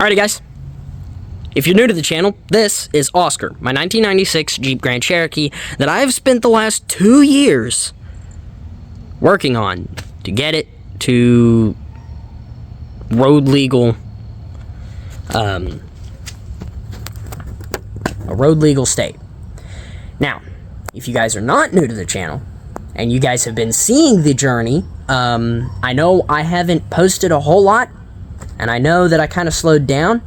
Alrighty guys, if you're new to the channel, this is Oscar, my 1996 Jeep Grand Cherokee that I've spent the last 2 years working on to get it to road legal, a road legal state. Now, if you guys are not new to the channel, and you guys have been seeing the journey, I know I haven't posted a whole lot, and I know that I kind of slowed down,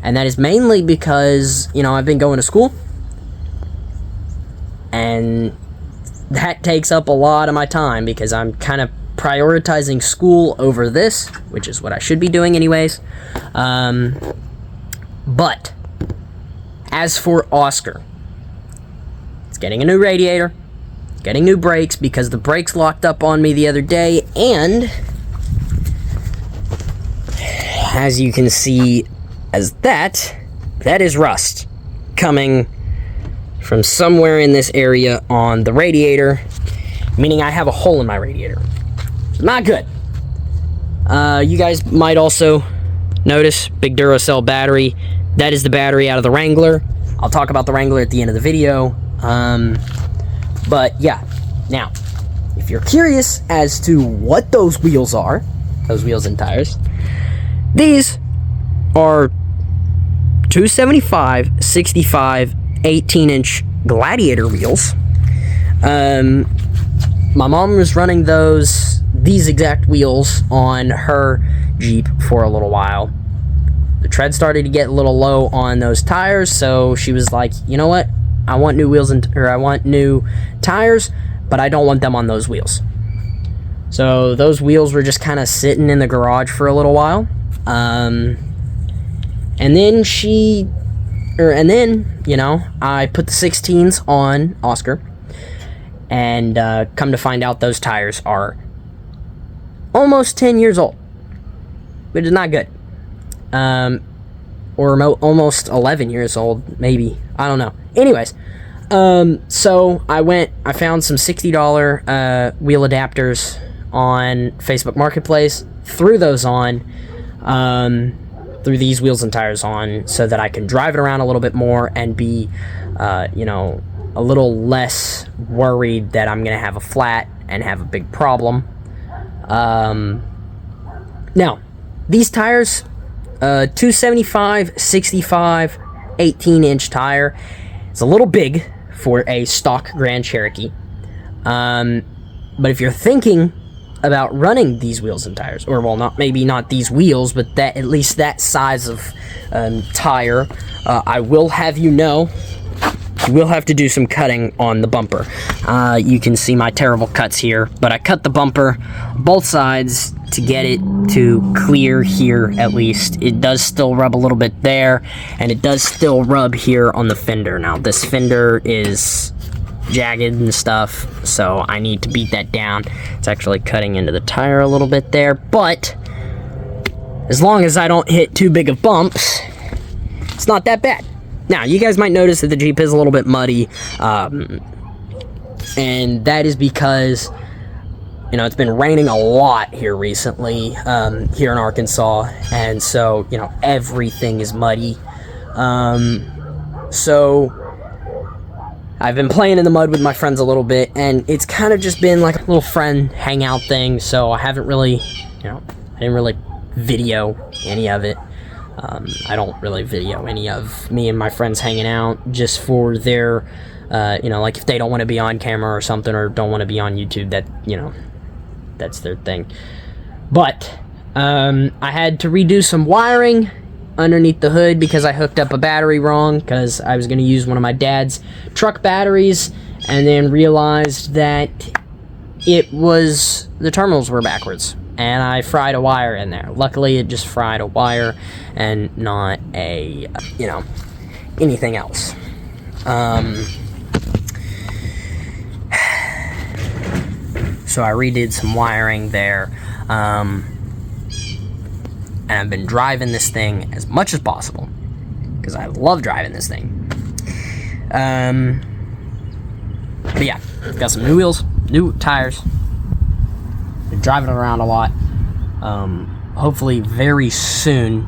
and that is mainly because, you know, I've been going to school, and that takes up a lot of my time because I'm kind of prioritizing school over this, which is what I should be doing anyways. But as for Oscar, it's getting a new radiator, getting new brakes because the brakes locked up on me the other day, and as you can see as that is rust coming from somewhere in this area on the radiator, meaning I have a hole in my radiator. Not good. You guys might also notice big Duracell battery. That is the battery out of the Wrangler. I'll talk about the Wrangler at the end of the video. But yeah, now, if you're curious as to what those wheels are, those wheels and tires, these are 275, 65, 18-inch Gladiator wheels. My mom was running these exact wheels on her Jeep for a little while. The tread started to get a little low on those tires, so she was like, you know what? I want new wheels I want new tires, but I don't want them on those wheels. So those wheels were just kind of sitting in the garage for a little while. And then you know, I put the 16s on Oscar, and come to find out those tires are almost 10 years old, which is not good. Or almost 11 years old, maybe. I don't know. Anyways, so I found some $60 wheel adapters on Facebook Marketplace, threw those on, threw these wheels and tires on so that I can drive it around a little bit more and be, you know, a little less worried that I'm going to have a flat and have a big problem. Now, these tires, 275, 65, 18-inch tire. It's a little big for a stock Grand Cherokee. But if you're thinking about running these wheels and tires, or well, maybe not these wheels, but at least that size of tire, I will have you know, you will have to do some cutting on the bumper. You can see my terrible cuts here, but I cut the bumper both sides to get it to clear here at least. It does still rub a little bit there, and it does still rub here on the fender. Now, this fender is jagged and stuff, so I need to beat that down. It's actually cutting into the tire a little bit there, but as long as I don't hit too big of bumps, it's not that bad. Now, you guys might notice that the Jeep is a little bit muddy, and that is because, you know, it's been raining a lot here recently, here in Arkansas, and so, you know, everything is muddy. So I've been playing in the mud with my friends a little bit, and it's kind of just been like a little friend hangout thing, so I haven't really, you know, I didn't really video any of it. I don't really video any of me and my friends hanging out just for their, you know, like if they don't want to be on camera or something, or don't want to be on YouTube, that, you know, that's their thing. But I had to redo some wiring underneath the hood because I hooked up a battery wrong, because I was going to use one of my dad's truck batteries, and then realized that the terminals were backwards, and I fried a wire in there. Luckily, it just fried a wire and not a, you know, anything else. So I redid some wiring there, and I've been driving this thing as much as possible, because I love driving this thing. But yeah, got some new wheels, new tires, been driving around a lot. Hopefully very soon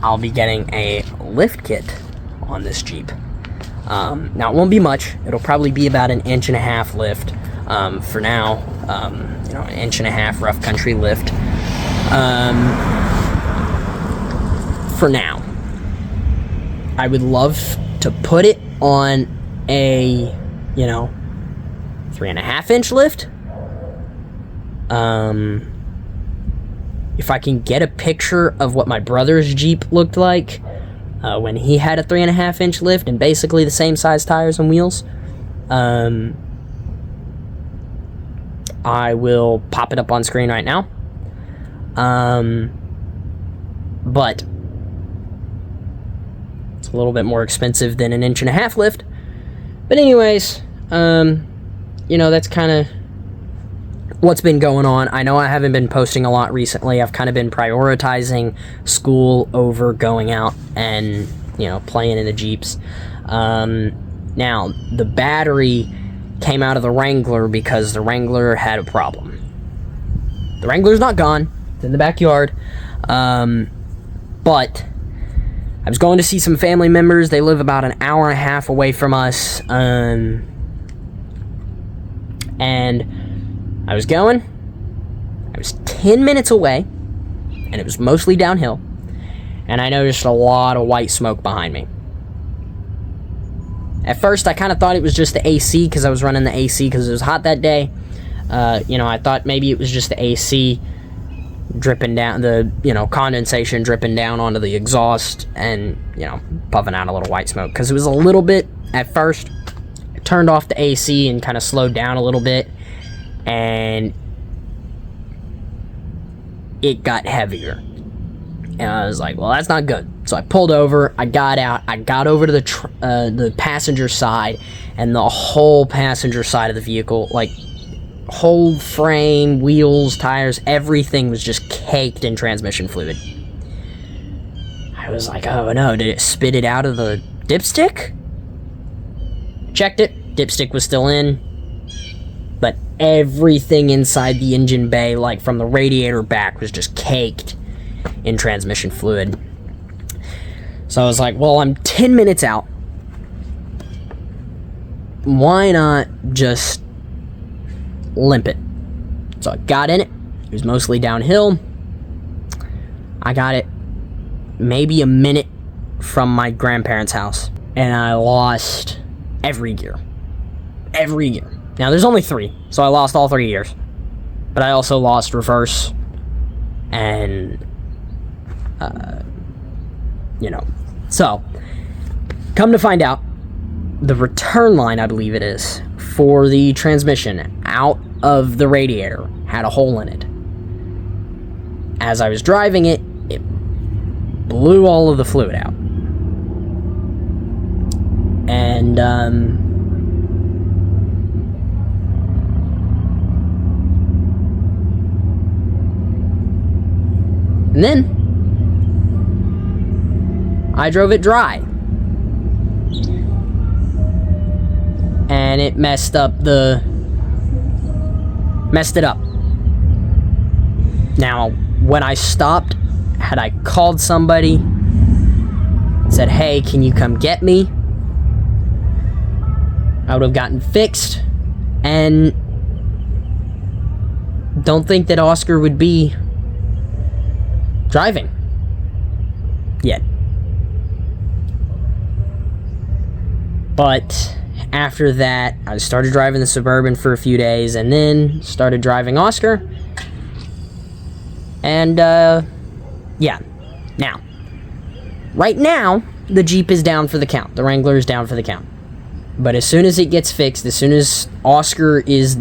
I'll be getting a lift kit on this Jeep. Now, it won't be much. It'll probably be about an 1.5 lift for now. You know, an 1.5 rough country lift. For now. I would love to put it on a, you know, 3.5-inch lift. If I can get a picture of what my brother's Jeep looked like when he had a 3.5-inch lift and basically the same size tires and wheels, I will pop it up on screen right now. But it's a little bit more expensive than an 1.5-inch lift. But anyways, you know, that's kind of what's been going on. I know I haven't been posting a lot recently. I've kind of been prioritizing school over going out and, you know, playing in the Jeeps. Now, the battery came out of the Wrangler because the Wrangler had a problem. The Wrangler's not gone. It's in the backyard. But I was going to see some family members. They live about an hour and a half away from us. And I was going. I was 10 minutes away. And it was mostly downhill. And I noticed a lot of white smoke behind me. At first, I kind of thought it was just the AC because I was running the AC because it was hot that day. You know, I thought maybe it was just the AC dripping down, the, you know, condensation dripping down onto the exhaust and, you know, puffing out a little white smoke. Because it was a little bit, at first, I turned off the AC and kind of slowed down a little bit. And it got heavier. And I was like, well, that's not good. So I pulled over, I got out, I got over to the passenger side, and the whole passenger side of the vehicle, like, whole frame, wheels, tires, everything was just caked in transmission fluid. I was like, oh no, did it spit it out of the dipstick? Checked it, dipstick was still in, but everything inside the engine bay, like from the radiator back, was just caked in transmission fluid. So I was like, well, I'm 10 minutes out. Why not just limp it? So I got in it. It was mostly downhill. I got it maybe a minute from my grandparents' house. And I lost every gear. Every gear. Now, there's only 3, so I lost all 3 gears. But I also lost reverse and, you know. So, come to find out, the return line, I believe it is, for the transmission out of the radiator had a hole in it. As I was driving it, it blew all of the fluid out. And, then I drove it dry. And it messed it up. Now, when I stopped, had I called somebody, said, hey, can you come get me? I would have gotten fixed. And don't think that Oscar would be driving yet. But after that, I started driving the Suburban for a few days and then started driving Oscar. And, yeah. Now, right now, the Jeep is down for the count. The Wrangler is down for the count. But as soon as it gets fixed, as soon as Oscar is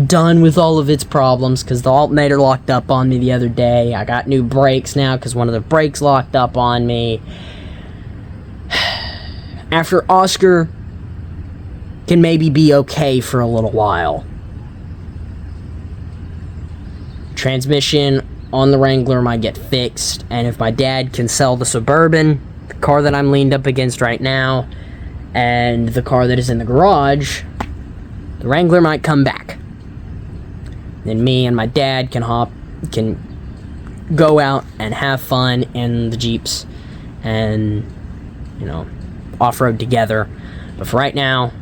done with all of its problems, because the alternator locked up on me the other day, I got new brakes now because one of the brakes locked up on me. After Oscar can maybe be okay for a little while, transmission on the Wrangler might get fixed, and if my dad can sell the Suburban, the car that I'm leaned up against right now, and the car that is in the garage, the Wrangler might come back. Then me and my dad can go out and have fun in the Jeeps and, off-road together. But for right now,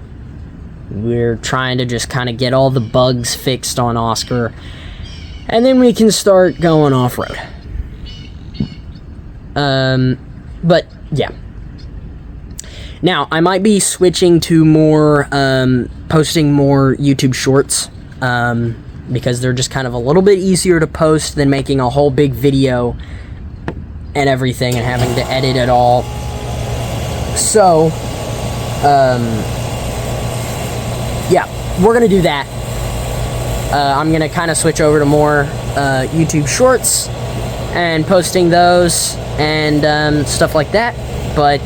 we're trying to just kind of get all the bugs fixed on Oscar, and then we can start going off-road. But yeah. Now, I might be switching to more, posting more YouTube shorts, because they're just kind of a little bit easier to post than making a whole big video and everything and having to edit it all. So, yeah, we're gonna do that. I'm gonna kind of switch over to more YouTube shorts and posting those and stuff like that. But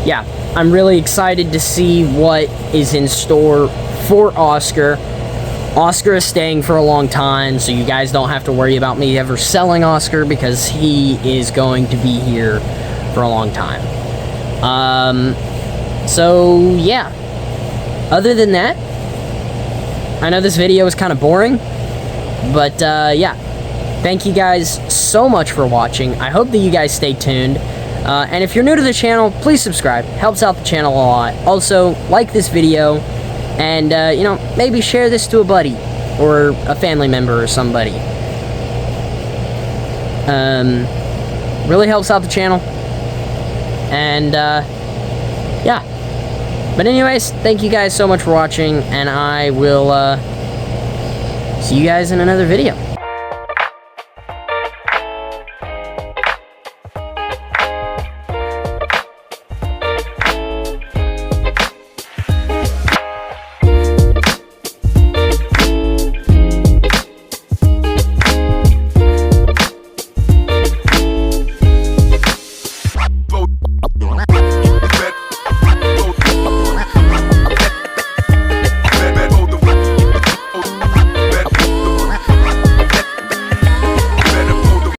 yeah, I'm really excited to see what is in store for Oscar. Oscar is staying for a long time, so you guys don't have to worry about me ever selling Oscar, because he is going to be here for a long time. So yeah, other than that, I know this video is kind of boring, but yeah, thank you guys so much for watching. I hope that you guys stay tuned. And if you're new to the channel, please subscribe. Helps out the channel a lot. Also, like this video, and, maybe share this to a buddy, or a family member, or somebody. Really helps out the channel. And, yeah. But anyways, thank you guys so much for watching, and I will, see you guys in another video.